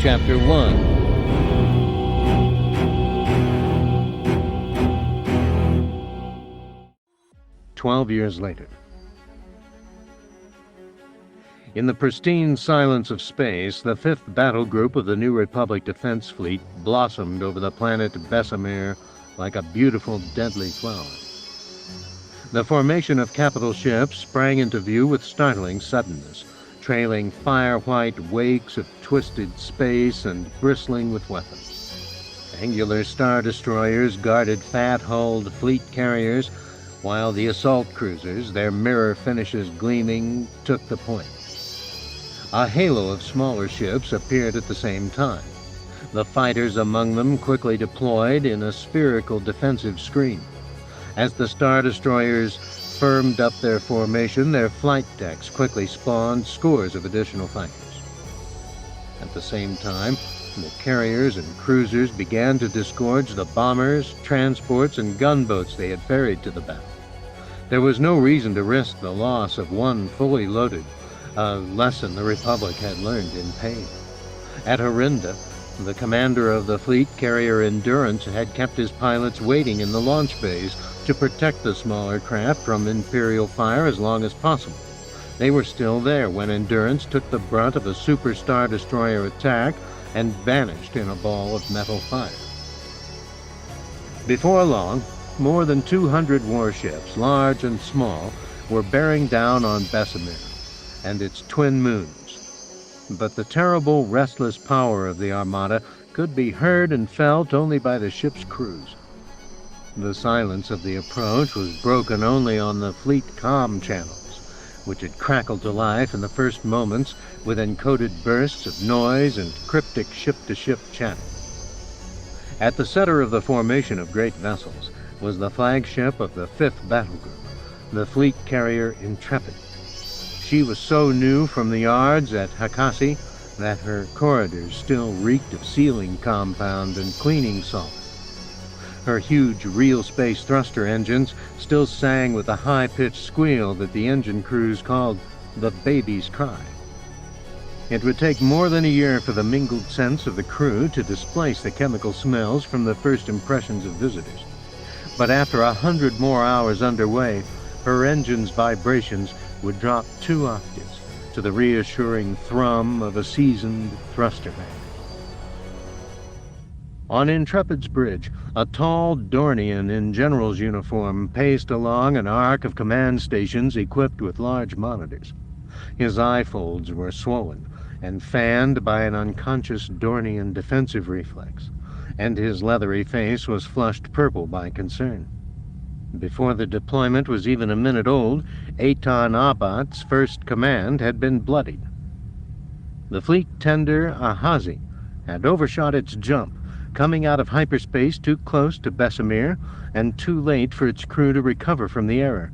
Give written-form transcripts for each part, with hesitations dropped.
Chapter 1. 12 years later. In the pristine silence of space, the 5th battle group of the New Republic Defense Fleet blossomed over the planet Bessemer like a beautiful, deadly flower. The formation of capital ships sprang into view with startling suddenness, trailing fire-white wakes of twisted space and bristling with weapons. Angular star destroyers guarded fat-hulled fleet carriers, while the assault cruisers, their mirror finishes gleaming, took the point. A halo of smaller ships appeared at the same time. The fighters among them quickly deployed in a spherical defensive screen. As the star destroyers firmed up their formation, their flight decks quickly spawned scores of additional fighters. At the same time, the carriers and cruisers began to disgorge the bombers, transports, and gunboats they had ferried to the battle. There was no reason to risk the loss of one fully loaded, a lesson the Republic had learned in pain. At Orinda, the commander of the fleet carrier Endurance had kept his pilots waiting in the launch bays to protect the smaller craft from Imperial fire as long as possible. They were still there when Endurance took the brunt of a super star destroyer attack and vanished in a ball of metal fire. Before long, more than 200 warships, large and small, were bearing down on Bessemer and its twin moons. But the terrible, restless power of the Armada could be heard and felt only by the ship's crews. The silence of the approach was broken only on the fleet comm channels, which had crackled to life in the first moments with encoded bursts of noise and cryptic ship-to-ship chatter. At the center of the formation of great vessels was the flagship of the 5th Battle Group, the fleet carrier Intrepid. She was so new from the yards at Hakasi that her corridors still reeked of sealing compound and cleaning salt. Her huge real-space thruster engines still sang with a high-pitched squeal that the engine crews called the baby's cry. It would take more than a year for the mingled sense of the crew to displace the chemical smells from the first impressions of visitors. But after 100 more hours underway, her engine's vibrations would drop 2 octaves to the reassuring thrum of a seasoned thruster band. On Intrepid's bridge, a tall Dornian in general's uniform paced along an arc of command stations equipped with large monitors. His eye folds were swollen and fanned by an unconscious Dornian defensive reflex, and his leathery face was flushed purple by concern. Before the deployment was even a minute old, Eitan Abat's first command had been bloodied. The fleet tender Ahazi had overshot its jump, coming out of hyperspace too close to Bessemer and too late for its crew to recover from the error.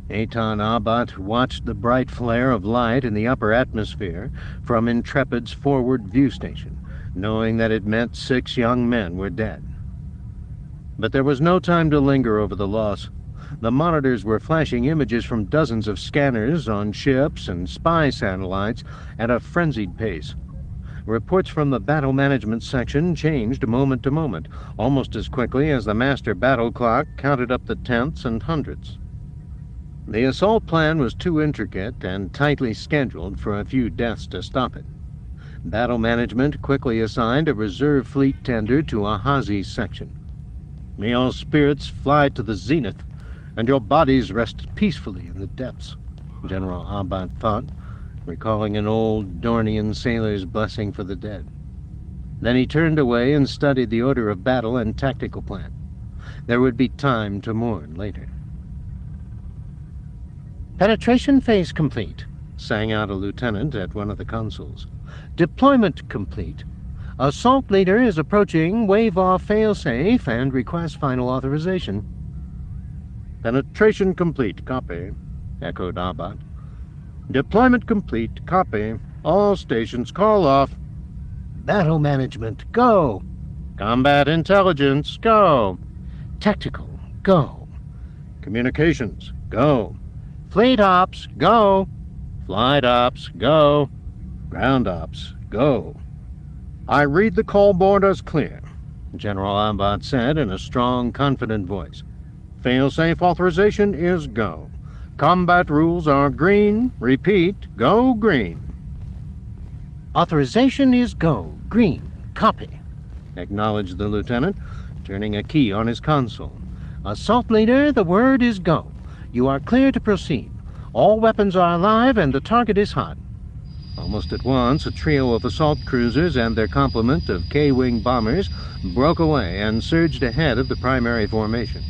Eitan Abat watched the bright flare of light in the upper atmosphere from Intrepid's forward view station, knowing that it meant 6 young men were dead. But there was no time to linger over the loss. The monitors were flashing images from dozens of scanners on ships and spy satellites at a frenzied pace. Reports from the battle management section changed moment to moment, almost as quickly as the master battle clock counted up the tenths and hundredths. The assault plan was too intricate and tightly scheduled for a few deaths to stop it. Battle management quickly assigned a reserve fleet tender to Ahazi's section. May all spirits fly to the zenith, and your bodies rest peacefully in the depths, General Abat thought, recalling an old Dornian sailor's blessing for the dead. Then he turned away and studied the order of battle and tactical plan. There would be time to mourn later. "Penetration phase complete," sang out a lieutenant at one of the consoles. "Deployment complete. Assault leader is approaching wave-off failsafe and requests final authorization." "Penetration complete, copy," echoed Abat. "Deployment complete, copy. All stations call off." "Battle management, go." "Combat intelligence, go." "Tactical, go." "Communications, go." "Fleet ops, go." "Flight ops, go." "Ground ops, go." "I read the call board as clear," General Abbott said in a strong, confident voice. "Fail-safe authorization is go. Combat rules are green. Repeat, go green." "Authorization is go. Green. Copy," acknowledged the lieutenant, turning a key on his console. "Assault leader, the word is go. You are clear to proceed. All weapons are alive and the target is hot." Almost at once, a trio of assault cruisers and their complement of K-wing bombers broke away and surged ahead of the primary formation.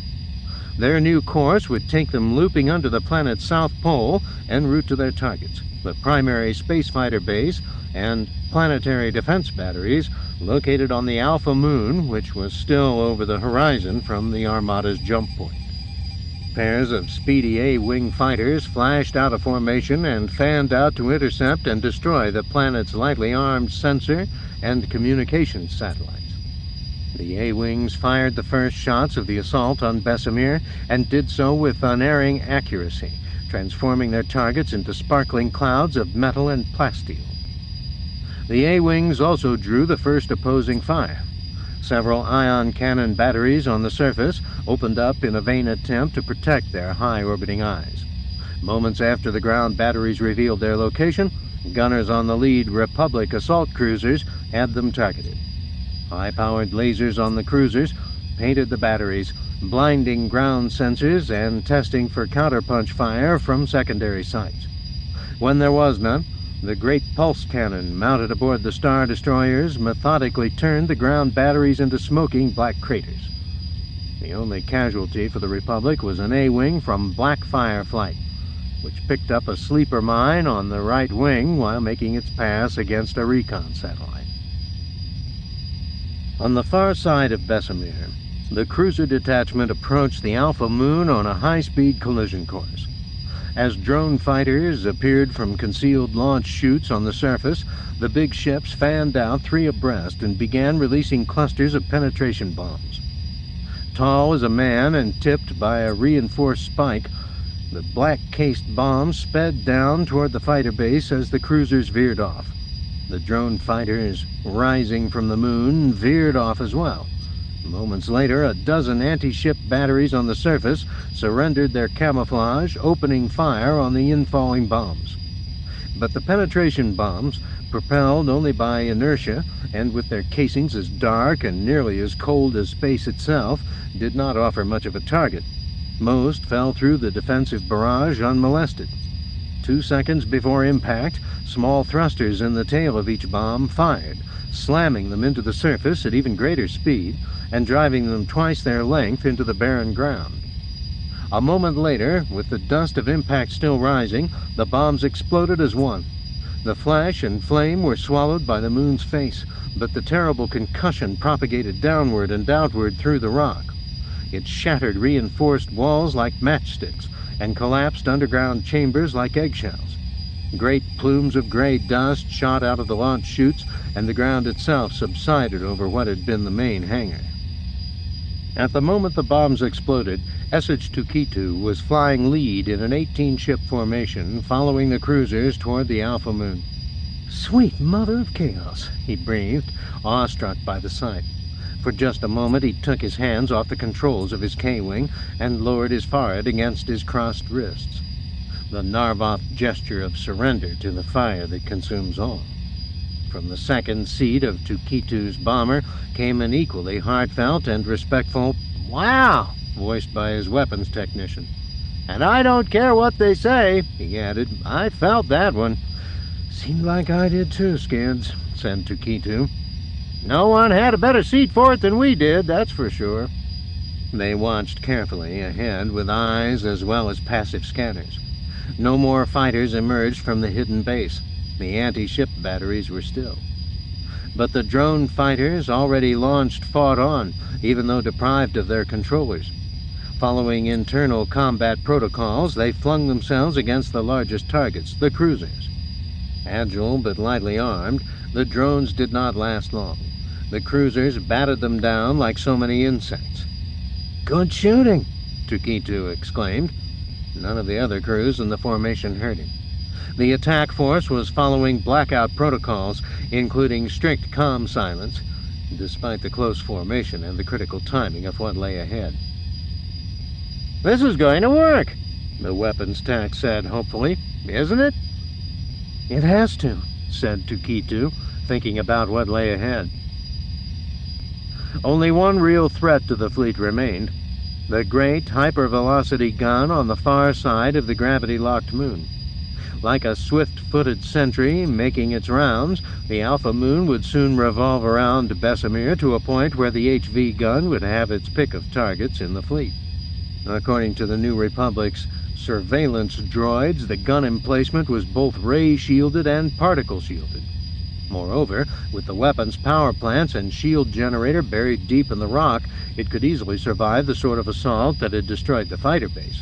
Their new course would take them looping under the planet's south pole en route to their targets, the primary spacefighter base and planetary defense batteries located on the Alpha Moon, which was still over the horizon from the Armada's jump point. Pairs of speedy A-wing fighters flashed out of formation and fanned out to intercept and destroy the planet's lightly armed sensor and communications satellites. The A-wings fired the first shots of the assault on Bessemer and did so with unerring accuracy, transforming their targets into sparkling clouds of metal and plasteel. The A-wings also drew the first opposing fire. Several ion cannon batteries on the surface opened up in a vain attempt to protect their high-orbiting eyes. Moments after the ground batteries revealed their location, gunners on the lead Republic assault cruisers had them targeted. High-powered lasers on the cruisers painted the batteries, blinding ground sensors and testing for counterpunch fire from secondary sites. When there was none, the great pulse cannon mounted aboard the Star Destroyers methodically turned the ground batteries into smoking black craters. The only casualty for the Republic was an A-wing from Blackfire Flight, which picked up a sleeper mine on the right wing while making its pass against a recon satellite. On the far side of Bessemer, the cruiser detachment approached the Alpha Moon on a high-speed collision course. As drone fighters appeared from concealed launch chutes on the surface, the big ships fanned out three abreast and began releasing clusters of penetration bombs. Tall as a man and tipped by a reinforced spike, the black-cased bombs sped down toward the fighter base as the cruisers veered off. The drone fighters, rising from the moon, veered off as well. Moments later, a dozen anti-ship batteries on the surface surrendered their camouflage, opening fire on the infalling bombs. But the penetration bombs, propelled only by inertia and with their casings as dark and nearly as cold as space itself, did not offer much of a target. Most fell through the defensive barrage unmolested. 2 seconds before impact, small thrusters in the tail of each bomb fired, slamming them into the surface at even greater speed and driving them twice their length into the barren ground. A moment later, with the dust of impact still rising, the bombs exploded as one. The flash and flame were swallowed by the moon's face, but the terrible concussion propagated downward and outward through the rock. It shattered reinforced walls like matchsticks and collapsed underground chambers like eggshells. Great plumes of gray dust shot out of the launch chutes, and the ground itself subsided over what had been the main hangar. At the moment the bombs exploded, CH01 was flying lead in an 18-ship formation, following the cruisers toward the Alpha Moon. "Sweet mother of chaos," he breathed, awestruck by the sight. For just a moment he took his hands off the controls of his K-wing and lowered his forehead against his crossed wrists. The Narvoth gesture of surrender to the fire that consumes all. From the second seat of CH01's bomber came an equally heartfelt and respectful "Wow!" voiced by his weapons technician. "And I don't care what they say," he added. "I felt that one." "Seemed like I did too, Skids," said CH01. "No one had a better seat for it than we did, that's for sure." They watched carefully ahead with eyes as well as passive scanners. No more fighters emerged from the hidden base. The anti-ship batteries were still. But the drone fighters, already launched, fought on, even though deprived of their controllers. Following internal combat protocols, they flung themselves against the largest targets, the cruisers. Agile but lightly armed, the drones did not last long. The cruisers batted them down like so many insects. "Good shooting," CH01 exclaimed. None of the other crews in the formation heard him. The attack force was following blackout protocols, including strict comm silence, despite the close formation and the critical timing of what lay ahead. "This is going to work," the weapons tech said hopefully. "Isn't it?" "It has to," said Tukitu, thinking about what lay ahead. Only one real threat to the fleet remained: the great hypervelocity gun on the far side of the gravity-locked moon. Like a swift-footed sentry making its rounds, the Alpha Moon would soon revolve around Bessemer to a point where the HV gun would have its pick of targets in the fleet. According to the New Republic's surveillance droids, the gun emplacement was both ray-shielded and particle-shielded. Moreover, with the weapon's power plants and shield generator buried deep in the rock, it could easily survive the sort of assault that had destroyed the fighter base.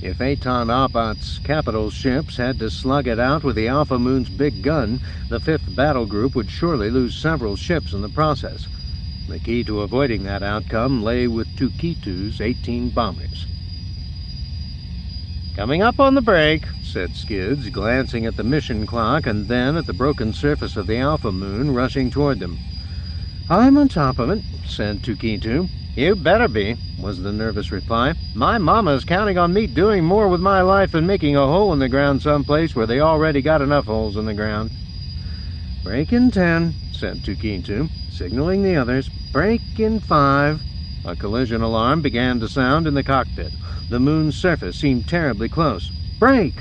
If Aton Abat's capital ships had to slug it out with the Alpha Moon's big gun, the 5th Battle Group would surely lose several ships in the process. The key to avoiding that outcome lay with Tukitu's 18 bombers. "Coming up on the break," said Skids, glancing at the mission clock and then at the broken surface of the Alpha Moon rushing toward them. "I'm on top of it," said Tukitu. "You better be," was the nervous reply. "My mama's counting on me doing more with my life than making a hole in the ground someplace where they already got enough holes in the ground." "Break in 10, said Tukitu, signaling the others. "Break in 5. A collision alarm began to sound in the cockpit. The moon's surface seemed terribly close. "Break!"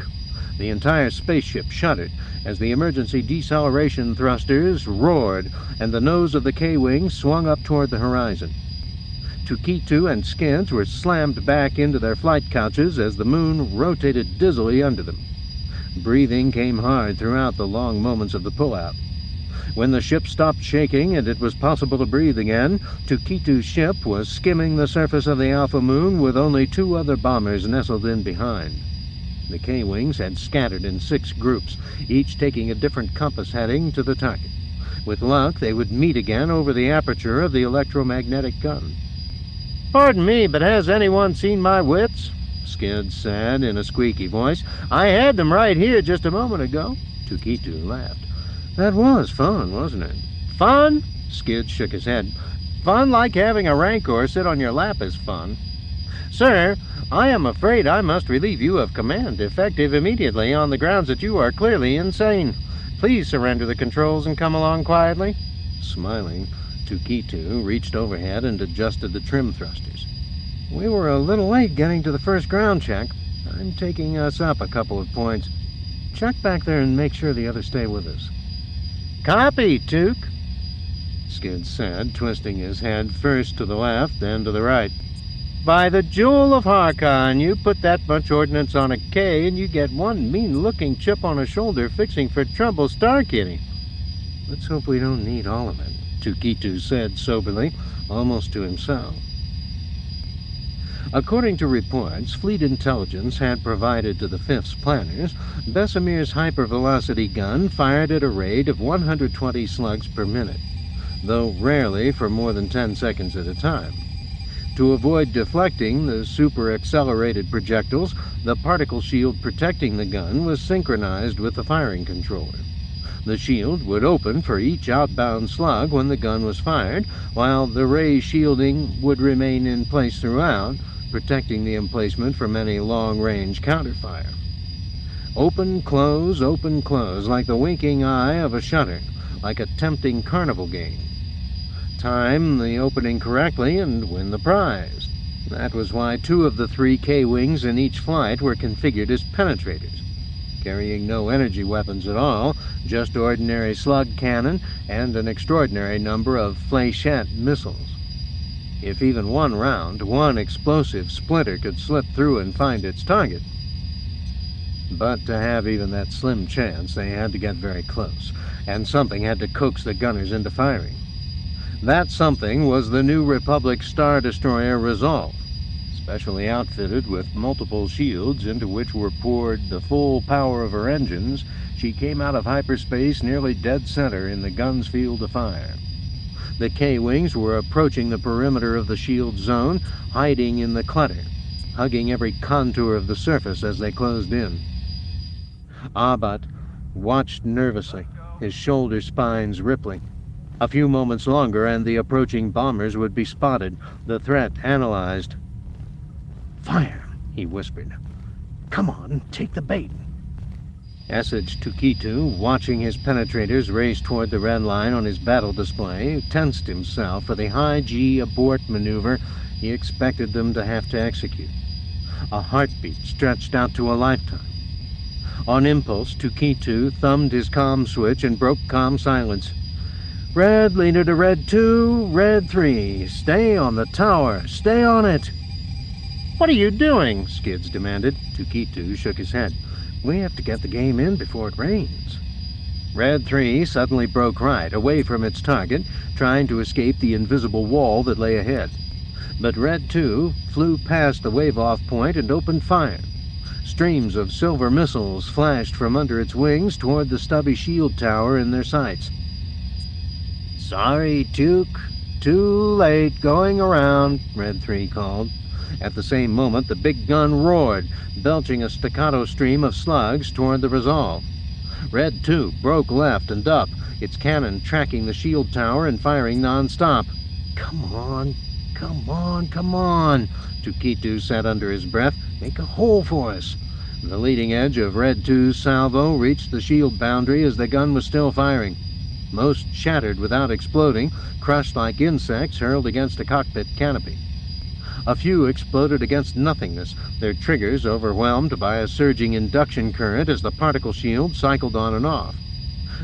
The entire spaceship shuddered as the emergency deceleration thrusters roared and the nose of the K-Wing swung up toward the horizon. Tukitu and Skids were slammed back into their flight couches as the moon rotated dizzily under them. Breathing came hard throughout the long moments of the pullout. When the ship stopped shaking and it was possible to breathe again, Tukitu's ship was skimming the surface of the Alpha Moon with only 2 other bombers nestled in behind. The K-Wings had scattered in 6 groups, each taking a different compass heading to the target. With luck, they would meet again over the aperture of the electromagnetic gun. "Pardon me, but has anyone seen my wits?" Skids said in a squeaky voice. "I had them right here just a moment ago." Tukitu laughed. "That was fun, wasn't it?" "Fun?" Skids shook his head. "Fun like having a Rancor sit on your lap is fun. Sir, I am afraid I must relieve you of command, effective immediately, on the grounds that you are clearly insane. Please surrender the controls and come along quietly." Smiling, Tukitu reached overhead and adjusted the trim thrusters. "We were a little late getting to the first ground check. I'm taking us up a couple of points. Check back there and make sure the others stay with us." "Copy, Tuk," Skids said, twisting his head first to the left, then to the right. "By the jewel of Harkon, you put that bunch ordnance on a K and you get one mean-looking chip on a shoulder fixing for trouble, Star Kitty." "Let's hope we don't need all of it," Tukitu said soberly, almost to himself. According to reports Fleet Intelligence had provided to the Fifth's planners, Bessemer's hypervelocity gun fired at a rate of 120 slugs per minute, though rarely for more than 10 seconds at a time. To avoid deflecting the super-accelerated projectiles, the particle shield protecting the gun was synchronized with the firing controller. The shield would open for each outbound slug when the gun was fired, while the ray shielding would remain in place throughout, protecting the emplacement from any long-range counterfire. Open, close, like the winking eye of a shutter, like a tempting carnival game. Time the opening correctly and win the prize. That was why 2 of the 3 K-Wings in each flight were configured as penetrators, carrying no energy weapons at all, just ordinary slug cannon and an extraordinary number of fléchette missiles. If even one round, one explosive splinter could slip through and find its target. But to have even that slim chance, they had to get very close, and something had to coax the gunners into firing. That something was the New Republic Star Destroyer Resolve, specially outfitted with multiple shields into which were poured the full power of her engines. She came out of hyperspace nearly dead center in the gun's field of fire. The K-Wings were approaching the perimeter of the shield zone, hiding in the clutter, hugging every contour of the surface as they closed in. Abat watched nervously, his shoulder spines rippling. A few moments longer and the approaching bombers would be spotted, the threat analyzed. "Fire," he whispered. "Come on, take the bait." SH-Tukitu, watching his penetrators race toward the red line on his battle display, tensed himself for the high-G abort maneuver he expected them to have to execute. A heartbeat stretched out to a lifetime. On impulse, Tukitu thumbed his comm switch and broke comm silence. "Red leader to Red 2, Red 3. Stay on the tower. Stay on it." "What are you doing?" Skids demanded. Tukitu shook his head. "We have to get the game in before it rains." Red 3 suddenly broke right, away from its target, trying to escape the invisible wall that lay ahead. But Red 2 flew past the wave-off point and opened fire. Streams of silver missiles flashed from under its wings toward the stubby shield tower in their sights. "Sorry, Tuk. Too late going around," Red 3 called. At the same moment, the big gun roared, belching a staccato stream of slugs toward the Resolve. Red 2 broke left and up, its cannon tracking the shield tower and firing non-stop. "Come on, come on, come on," Tukitu said under his breath. "Make a hole for us." The leading edge of Red 2's salvo reached the shield boundary as the gun was still firing. Most shattered without exploding, crushed like insects hurled against a cockpit canopy. A few exploded against nothingness, their triggers overwhelmed by a surging induction current as the particle shield cycled on and off.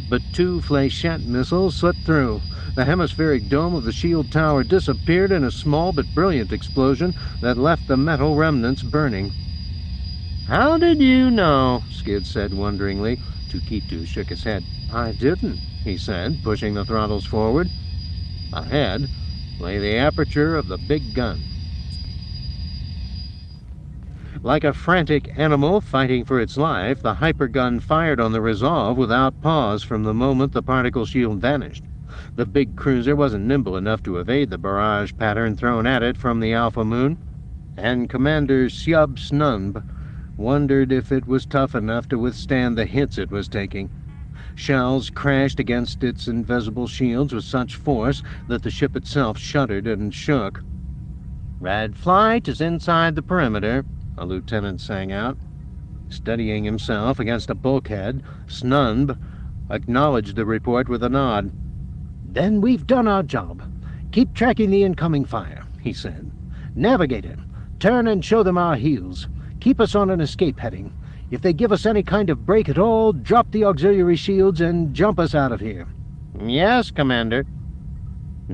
But 2 fléchette missiles slipped through. The hemispheric dome of the shield tower disappeared in a small but brilliant explosion that left the metal remnants burning. "How did you know?" Skid said wonderingly. Tukitu shook his head. "I didn't," he said, pushing the throttles forward. Ahead lay the aperture of the big gun. Like a frantic animal fighting for its life, the hypergun fired on the Resolve without pause from the moment the particle shield vanished. The big cruiser wasn't nimble enough to evade the barrage pattern thrown at it from the Alpha Moon, and Commander Syub Snunb wondered if it was tough enough to withstand the hits it was taking. Shells crashed against its invisible shields with such force that the ship itself shuddered and shook. "Red flight is inside the perimeter," a lieutenant sang out. Steadying himself against a bulkhead, Snunb acknowledged the report with a nod. "Then we've done our job. Keep tracking the incoming fire," he said. "Navigate it. Turn and show them our heels. Keep us on an escape heading. If they give us any kind of break at all, drop the auxiliary shields and jump us out of here." "Yes, Commander."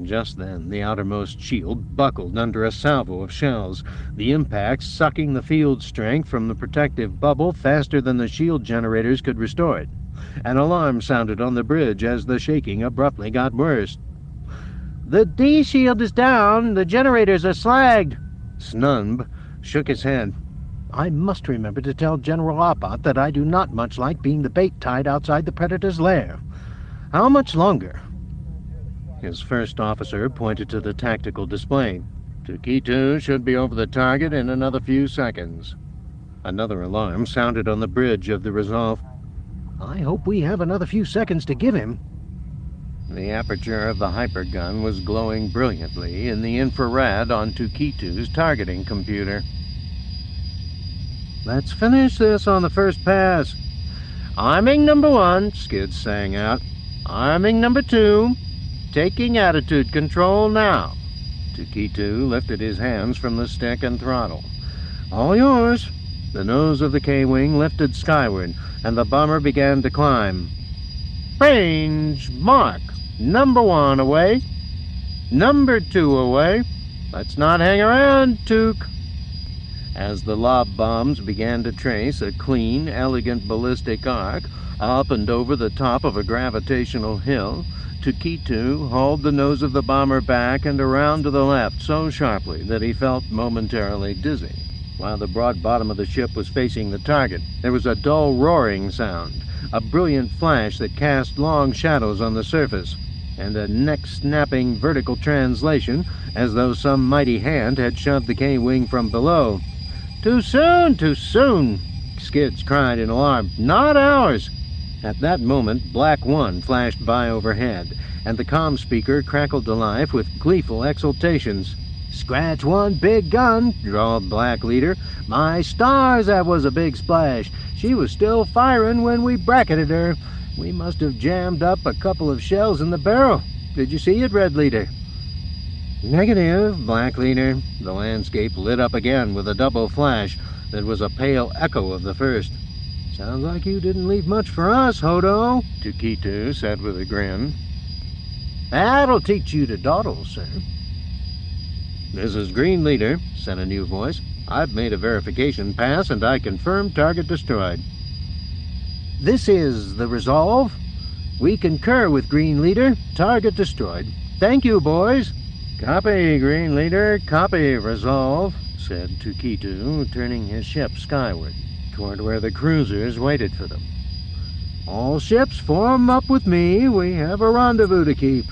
Just then, the outermost shield buckled under a salvo of shells, the impact sucking the field strength from the protective bubble faster than the shield generators could restore it. An alarm sounded on the bridge as the shaking abruptly got worse. "The D shield is down. The generators are slagged." Snunb shook his head. "I must remember to tell General Abat that I do not much like being the bait tied outside the Predator's lair. How much longer?" His first officer pointed to the tactical display. "Tukitu should be over the target in another few seconds." Another alarm sounded on the bridge of the Resolve. "I hope we have another few seconds to give him." The aperture of the hypergun was glowing brilliantly in the infrared on Tukitu's targeting computer. "Let's finish this on the first pass." "Arming number 1, Skid sang out. "Arming number 2. Taking attitude control now." Tukitu lifted his hands from the stick and throttle. "All yours." The nose of the K-wing lifted skyward, and the bomber began to climb. "Range mark. Number 1 away. Number 2 away. Let's not hang around, Tuk." As the lob bombs began to trace a clean, elegant ballistic arc up and over the top of a gravitational hill, Tukitu hauled the nose of the bomber back and around to the left so sharply that he felt momentarily dizzy. While the broad bottom of the ship was facing the target, there was a dull roaring sound, a brilliant flash that cast long shadows on the surface, and a neck-snapping vertical translation as though some mighty hand had shoved the K-wing from below. "Too soon, too soon!" Skids cried in alarm. "Not ours!" At that moment, Black One flashed by overhead, and the comm speaker crackled to life with gleeful exultations. "Scratch one big gun," drawled Black Leader. "My stars, that was a big splash. She was still firing when we bracketed her. We must have jammed up a couple of shells in the barrel. Did you see it, Red Leader?" "Negative, Black Leader." The landscape lit up again with a double flash that was a pale echo of the first. "Sounds like you didn't leave much for us, Hodo," Tukitu said with a grin. "That'll teach you to dawdle, sir." "This is Green Leader," said a new voice. "I've made a verification pass, and I confirm target destroyed." "This is the Resolve. We concur with Green Leader. Target destroyed. Thank you, boys." "Copy, Green Leader. Copy, Resolve," said Tukitu, turning his ship skyward, toward where the cruisers waited for them. "All ships form up with me. We have a rendezvous to keep."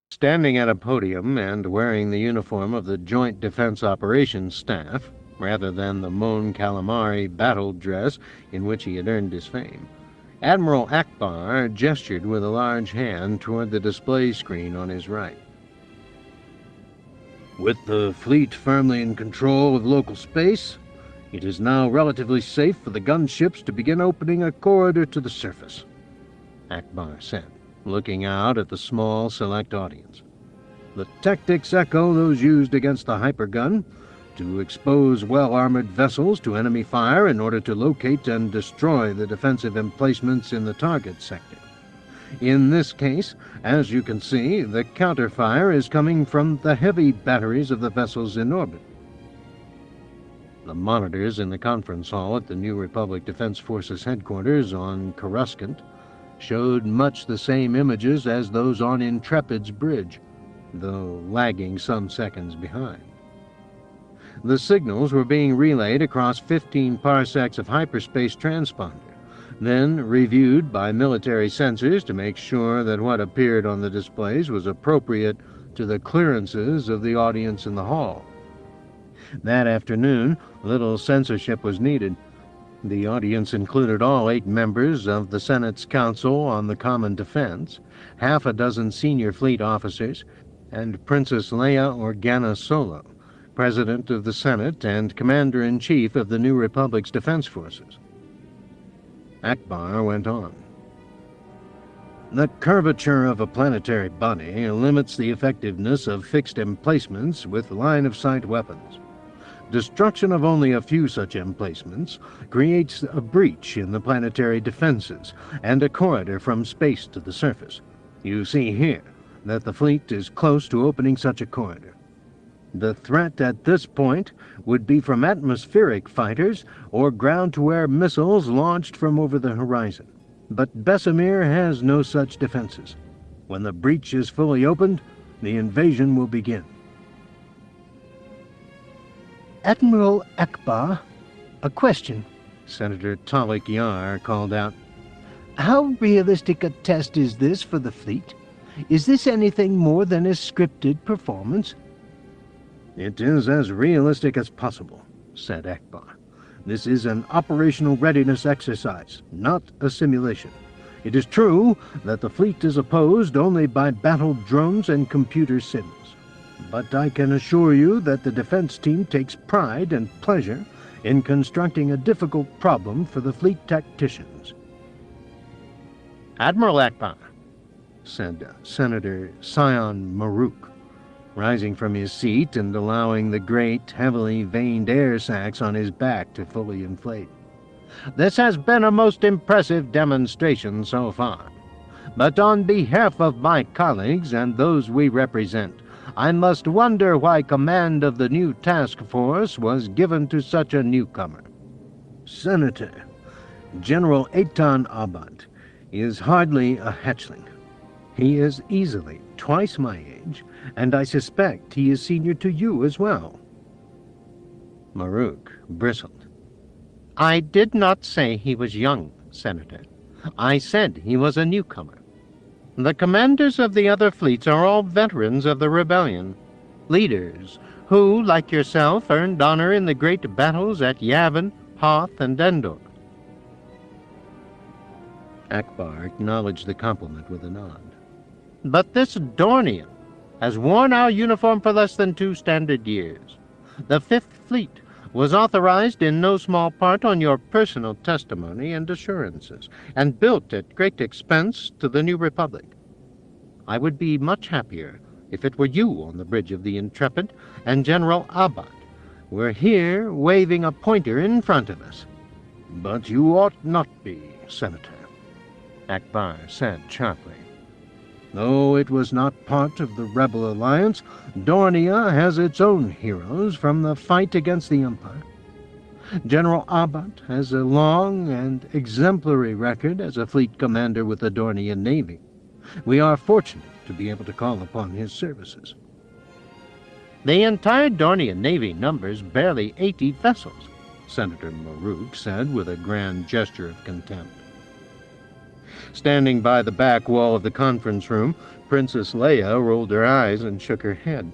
Standing at a podium and wearing the uniform of the Joint Defense Operations Staff, rather than the Mon Calamari battle dress in which he had earned his fame, Admiral Akbar gestured with a large hand toward the display screen on his right. "With the fleet firmly in control of local space, it is now relatively safe for the gunships to begin opening a corridor to the surface," Akbar said, looking out at the small, select audience. "The tactics echo those used against the hypergun, to expose well-armored vessels to enemy fire in order to locate and destroy the defensive emplacements in the target sector. In this case, as you can see, the counterfire is coming from the heavy batteries of the vessels in orbit." The monitors in the conference hall at the New Republic Defense Forces headquarters on Coruscant showed much the same images as those on Intrepid's bridge, though lagging some seconds behind. The signals were being relayed across 15 parsecs of hyperspace transponder, then reviewed by military sensors to make sure that what appeared on the displays was appropriate to the clearances of the audience in the hall. That afternoon, little censorship was needed. The audience included all 8 members of the Senate's Council on the Common Defense, half a dozen senior fleet officers, and Princess Leia Organa Solo, President of the Senate and Commander-in-Chief of the New Republic's Defense Forces. Akbar went on. "The curvature of a planetary body limits the effectiveness of fixed emplacements with line-of-sight weapons. Destruction of only a few such emplacements creates a breach in the planetary defenses and a corridor from space to the surface. You see here that the fleet is close to opening such a corridor. The threat at this point would be from atmospheric fighters or ground-to-air missiles launched from over the horizon. But Bessemer has no such defenses. When the breach is fully opened, the invasion will begin." "Admiral Akbar, a question," Senator Talik Yar called out. "How realistic a test is this for the fleet? Is this anything more than a scripted performance?" "It is as realistic as possible," said Akbar. "This is an operational readiness exercise, not a simulation. It is true that the fleet is opposed only by battle drones and computer sims. But I can assure you that the defense team takes pride and pleasure in constructing a difficult problem for the fleet tacticians." "Admiral Akbar," said Senator Sion Maruk, rising from his seat and allowing the great, heavily veined air sacs on his back to fully inflate. "This has been a most impressive demonstration so far. But on behalf of my colleagues and those we represent, I must wonder why command of the new task force was given to such a newcomer. Senator, General Eitan Abad is hardly a hatchling. He is easily twice my age, and I suspect he is senior to you as well." Maruk bristled. "I did not say he was young, Senator. I said he was a newcomer." The commanders of the other fleets are all veterans of the rebellion, leaders who, like yourself, earned honor in the great battles at Yavin, Hoth, and Endor. Akbar acknowledged the compliment with a nod. But this Dornian has worn our uniform for less than 2 standard years. The Fifth Fleet was authorized in no small part on your personal testimony and assurances, and built at great expense to the New Republic. I would be much happier if it were you on the bridge of the Intrepid and General Abad were here waving a pointer in front of us. But you ought not be, Senator, Akbar said sharply. Though it was not part of the rebel alliance, Dornia has its own heroes from the fight against the Empire. General Abad has a long and exemplary record as a fleet commander with the Dornian Navy. We are fortunate to be able to call upon his services. The entire Dornian Navy numbers barely 80 vessels, Senator Maruk said with a grand gesture of contempt. Standing by the back wall of the conference room, Princess Leia rolled her eyes and shook her head.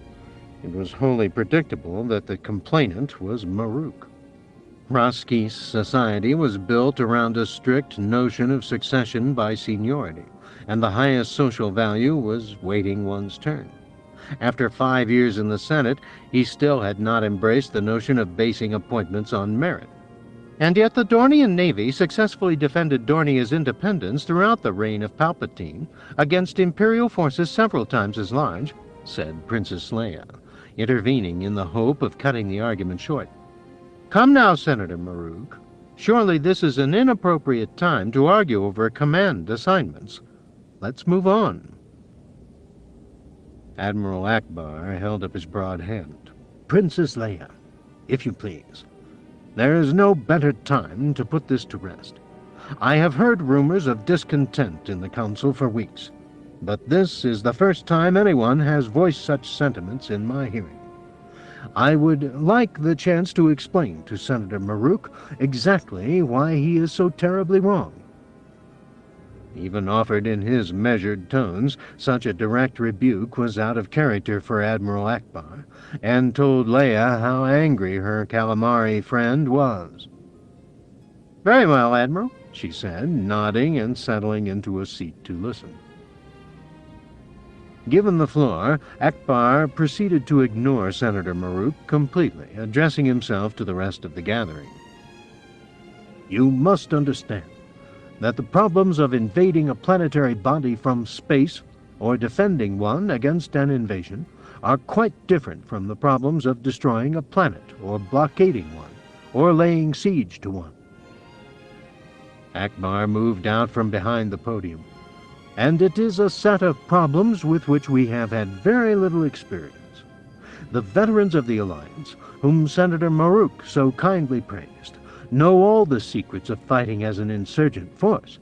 It was wholly predictable that the complainant was Maruk. Roski's society was built around a strict notion of succession by seniority, and the highest social value was waiting one's turn. After 5 years in the Senate, he still had not embraced the notion of basing appointments on merit. And yet the Dornian Navy successfully defended Dornia's independence throughout the reign of Palpatine against Imperial forces several times as large, said Princess Leia, intervening in the hope of cutting the argument short. Come now, Senator Maruk. Surely this is an inappropriate time to argue over command assignments. Let's move on. Admiral Akbar held up his broad hand. Princess Leia, if you please. There is no better time to put this to rest. I have heard rumors of discontent in the Council for weeks, but this is the first time anyone has voiced such sentiments in my hearing. I would like the chance to explain to Senator Maruk exactly why he is so terribly wrong. Even offered in his measured tones, such a direct rebuke was out of character for Admiral Akbar, and told Leia how angry her calamari friend was. Very well, Admiral, she said, nodding and settling into a seat to listen. Given the floor, Akbar proceeded to ignore Senator Maruk completely, addressing himself to the rest of the gathering. You must understand that the problems of invading a planetary body from space or defending one against an invasion are quite different from the problems of destroying a planet or blockading one or laying siege to one. Akbar moved out from behind the podium, and it is a set of problems with which we have had very little experience. The veterans of the Alliance, whom Senator Maruk so kindly praised, know all the secrets of fighting as an insurgent force,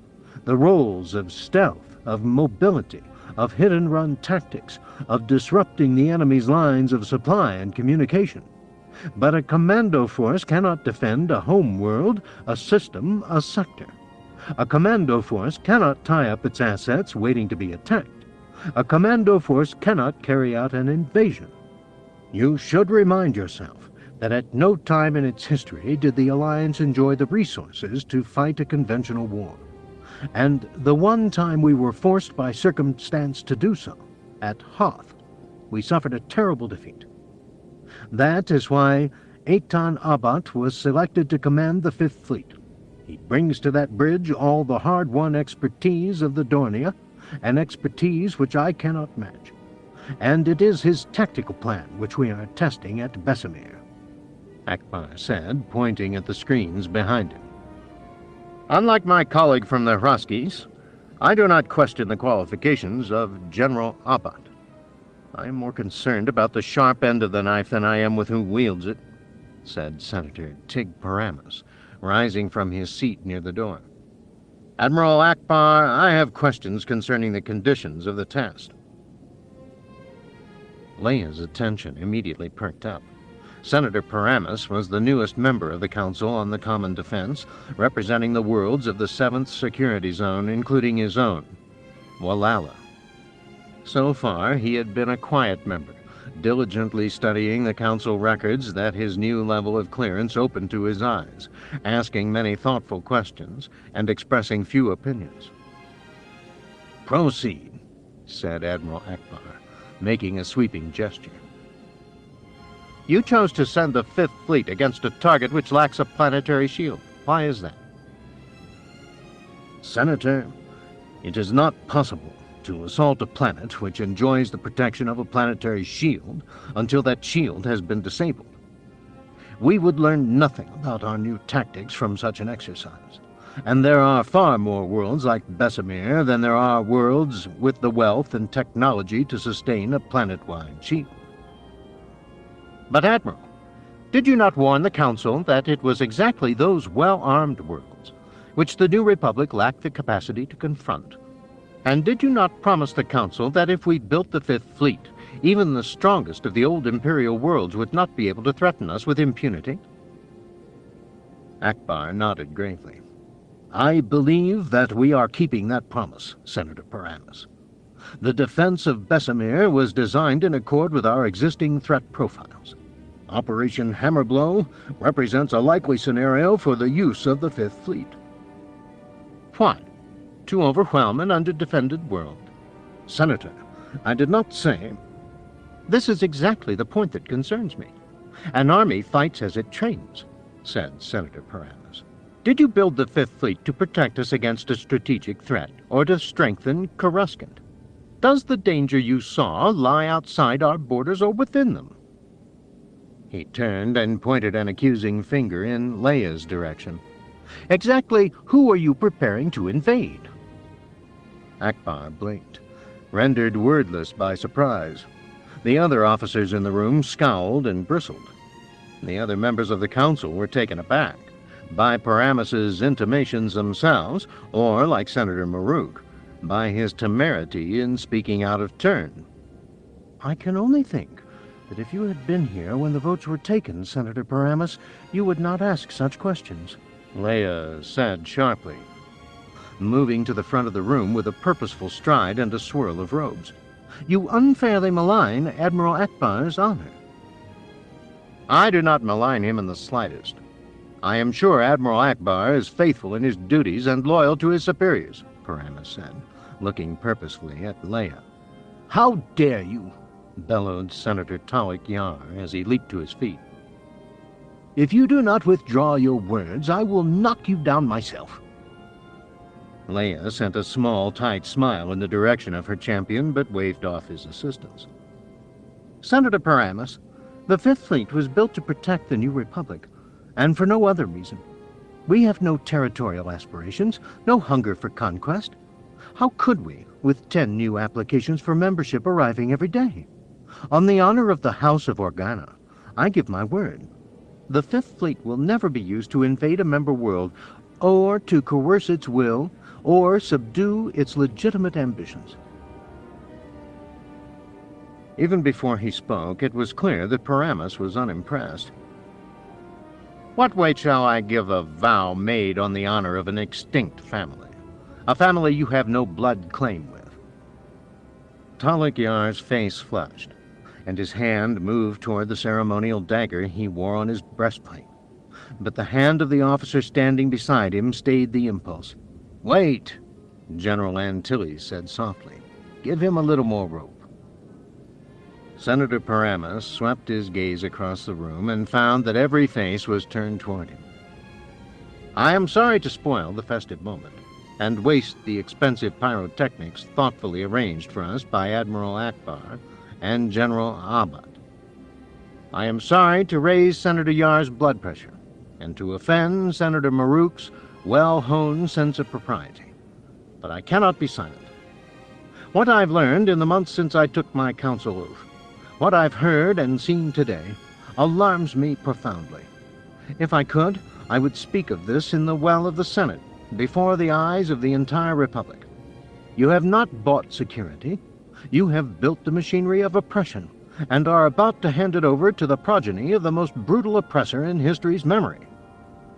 the roles of stealth, of mobility, of hit-and-run tactics, of disrupting the enemy's lines of supply and communication. But a commando force cannot defend a home world, a system, a sector. A commando force cannot tie up its assets waiting to be attacked. A commando force cannot carry out an invasion. You should remind yourself that at no time in its history did the Alliance enjoy the resources to fight a conventional war. And the one time we were forced by circumstance to do so, at Hoth, we suffered a terrible defeat. That is why Eitan Abat was selected to command the Fifth Fleet. He brings to that bridge all the hard-won expertise of the Dornia, an expertise which I cannot match. And it is his tactical plan which we are testing at Bessemer, Akbar said, pointing at the screens behind him. Unlike my colleague from the Hroskis, I do not question the qualifications of General Abad. I am more concerned about the sharp end of the knife than I am with who wields it, said Senator Tig Paramus, rising from his seat near the door. Admiral Akbar, I have questions concerning the conditions of the test. Leia's attention immediately perked up. Senator Paramus was the newest member of the Council on the Common Defense, representing the worlds of the 7th Security Zone, including his own, Walhalla, So far, he had been a quiet member, diligently studying the council records that his new level of clearance opened to his eyes, asking many thoughtful questions, and expressing few opinions. "Proceed," said Admiral Akbar, making a sweeping gesture. "You chose to send the Fifth Fleet against a target which lacks a planetary shield. Why is that?" "Senator, it is not possible to assault a planet which enjoys the protection of a planetary shield until that shield has been disabled. We would learn nothing about our new tactics from such an exercise, and there are far more worlds like Bessemer than there are worlds with the wealth and technology to sustain a planet-wide shield." "But, Admiral, did you not warn the Council that it was exactly those well-armed worlds which the New Republic lacked the capacity to confront? And did you not promise the Council that if we built the Fifth Fleet, even the strongest of the old Imperial worlds would not be able to threaten us with impunity?" Akbar nodded gravely. "I believe that we are keeping that promise, Senator Paramus. The defense of Bessemer was designed in accord with our existing threat profiles. Operation Hammerblow represents a likely scenario for the use of the Fifth Fleet." "Why? To overwhelm an underdefended world?" "Senator, I did not say—" "This is exactly the point that concerns me. An army fights as it trains," said Senator Paramus. "Did you build the Fifth Fleet to protect us against a strategic threat, or to strengthen Coruscant? Does the danger you saw lie outside our borders or within them?" He turned and pointed an accusing finger in Leia's direction. "Exactly who are you preparing to invade?" Akbar blinked, rendered wordless by surprise. The other officers in the room scowled and bristled. The other members of the council were taken aback by Paramis's intimations themselves, or, like Senator Maruk, by his temerity in speaking out of turn. "I can only think that if you had been here when the votes were taken, Senator Paramus, you would not ask such questions," Leia said sharply, moving to the front of the room with a purposeful stride and a swirl of robes. "You unfairly malign Admiral Akbar's honor." "I do not malign him in the slightest. I am sure Admiral Akbar is faithful in his duties and loyal to his superiors," Paramus said, looking purposefully at Leia. "How dare you!" bellowed Senator Talik Yar as he leaped to his feet. "If you do not withdraw your words, I will knock you down myself." Leia sent a small, tight smile in the direction of her champion, but waved off his assistance. "Senator Paramus, the Fifth Fleet was built to protect the New Republic, and for no other reason. We have no territorial aspirations, no hunger for conquest. How could we, with 10 new applications for membership arriving every day? On the honor of the House of Organa, I give my word. The Fifth Fleet will never be used to invade a member world, or to coerce its will, or subdue its legitimate ambitions." Even before he spoke, it was clear that Paramus was unimpressed. "What weight shall I give a vow made on the honor of an extinct family? A family you have no blood claim with?" Talik Yar's face flushed, and his hand moved toward the ceremonial dagger he wore on his breastplate. But the hand of the officer standing beside him stayed the impulse. "Wait," General Antilles said softly. "Give him a little more rope." Senator Paramus swept his gaze across the room and found that every face was turned toward him. "I am sorry to spoil the festive moment and waste the expensive pyrotechnics thoughtfully arranged for us by Admiral Akbar and General Abad. I am sorry to raise Senator Yar's blood pressure and to offend Senator Maruk's well-honed sense of propriety, but I cannot be silent. What I've learned in the months since I took my council oath, what I've heard and seen today, alarms me profoundly. If I could, I would speak of this in the well of the Senate, before the eyes of the entire Republic. You have not bought security. You have built the machinery of oppression, and are about to hand it over to the progeny of the most brutal oppressor in history's memory.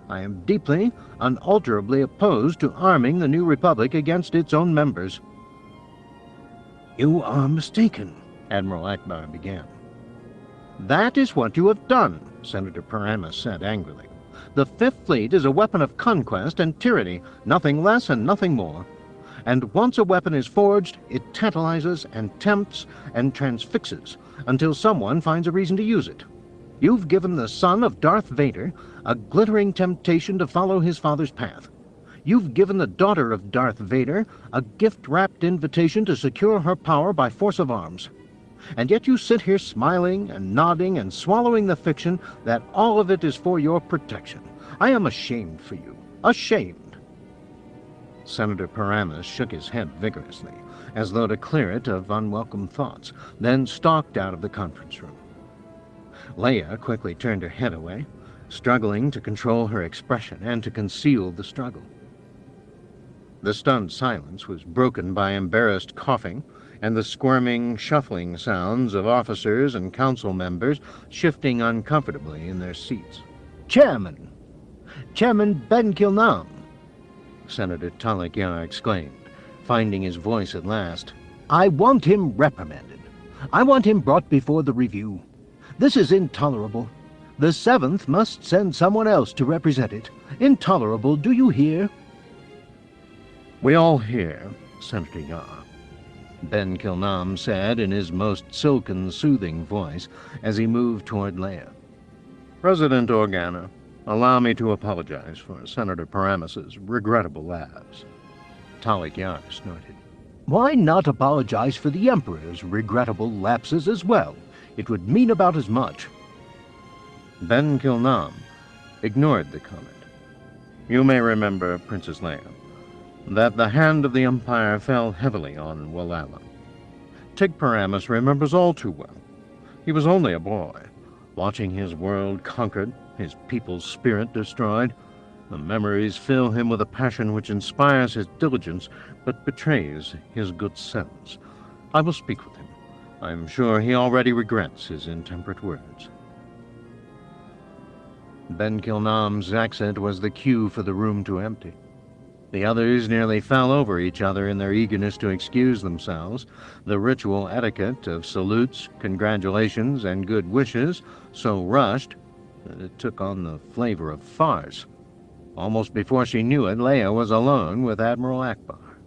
I am deeply, unalterably opposed to arming the New Republic against its own members." "You are mistaken," Admiral Akbar began. "That is what you have done," Senator Paramus said angrily. "The Fifth Fleet is a weapon of conquest and tyranny, nothing less and nothing more. And once a weapon is forged, it tantalizes and tempts and transfixes until someone finds a reason to use it. You've given the son of Darth Vader a glittering temptation to follow his father's path. You've given the daughter of Darth Vader a gift-wrapped invitation to secure her power by force of arms. And yet you sit here smiling and nodding and swallowing the fiction that all of it is for your protection. I am ashamed for you. Ashamed." Senator Paramus shook his head vigorously, as though to clear it of unwelcome thoughts, then stalked out of the conference room. Leia quickly turned her head away, struggling to control her expression and to conceal the struggle. The stunned silence was broken by embarrassed coughing and the squirming, shuffling sounds of officers and council members shifting uncomfortably in their seats. "Chairman! Chairman Ben Kilnam!" Senator Talik Yar exclaimed, finding his voice at last. "I want him reprimanded. I want him brought before the review. This is intolerable. The Seventh must send someone else to represent it. Intolerable, do you hear?" "We all hear, Senator Yar," Ben Kilnam said in his most silken, soothing voice as he moved toward Leia. "President Organa, allow me to apologize for Senator Paramus's regrettable lapse." Talik Yar snorted. "Why not apologize for the Emperor's regrettable lapses as well? It would mean about as much." Ben Kilnam ignored the comment. "You may remember, Princess Leia, that the hand of the Empire fell heavily on Walala. Tig Paramus remembers all too well. He was only a boy, watching his world conquered, his people's spirit destroyed. The memories fill him with a passion which inspires his diligence but betrays his good sense. I will speak with him. I am sure he already regrets his intemperate words." Ben Kilnam's accent was the cue for the room to empty. The others nearly fell over each other in their eagerness to excuse themselves, the ritual etiquette of salutes, congratulations, and good wishes so rushed that it took on the flavor of farce. Almost before she knew it, Leia was alone with Admiral Akbar.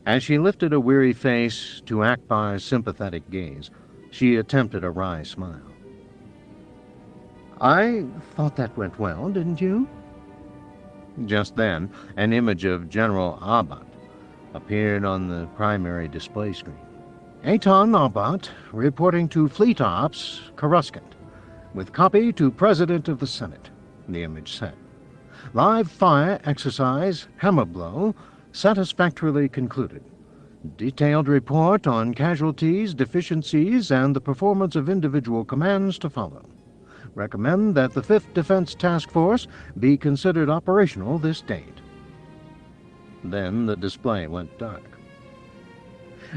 As she lifted a weary face to Akbar's sympathetic gaze, she attempted a wry smile. "I thought that went well, didn't you?" Just then, an image of General Abat appeared on the primary display screen. "Aton Abat, reporting to Fleet Ops, Coruscant, with copy to President of the Senate," the image said. "Live fire exercise, Hammerblow, satisfactorily concluded. Detailed report on casualties, deficiencies, and the performance of individual commands to follow. Recommend that the 5th Defense Task Force be considered operational this date." Then the display went dark.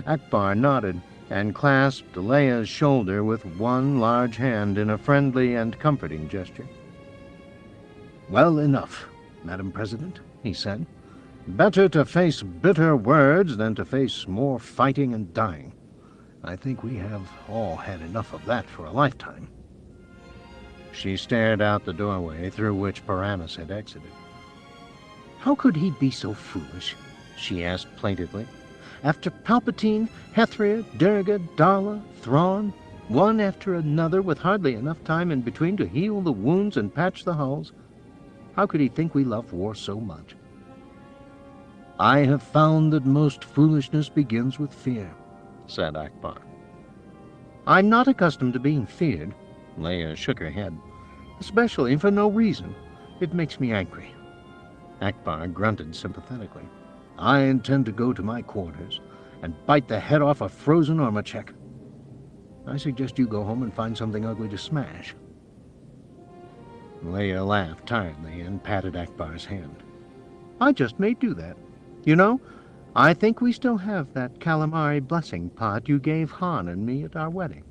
Akbar nodded and clasped Leia's shoulder with one large hand in a friendly and comforting gesture. "Well enough, Madam President," he said. "Better to face bitter words than to face more fighting and dying. I think we have all had enough of that for a lifetime." She stared out the doorway through which Paramus had exited. "How could he be so foolish?" she asked plaintively. "After Palpatine, Hethria, Durga, Darla, Thrawn, one after another with hardly enough time in between to heal the wounds and patch the hulls, how could he think we love war so much?" "I have found that most foolishness begins with fear," said Akbar. "I'm not accustomed to being feared." Leia shook her head. "Especially for no reason. It makes me angry." Akbar grunted sympathetically. "I intend to go to my quarters and bite the head off a frozen Ormachek. I suggest you go home and find something ugly to smash." Leia laughed tiredly and patted Akbar's hand. "I just may do that. You know, I think we still have that calamari blessing pot you gave Han and me at our wedding."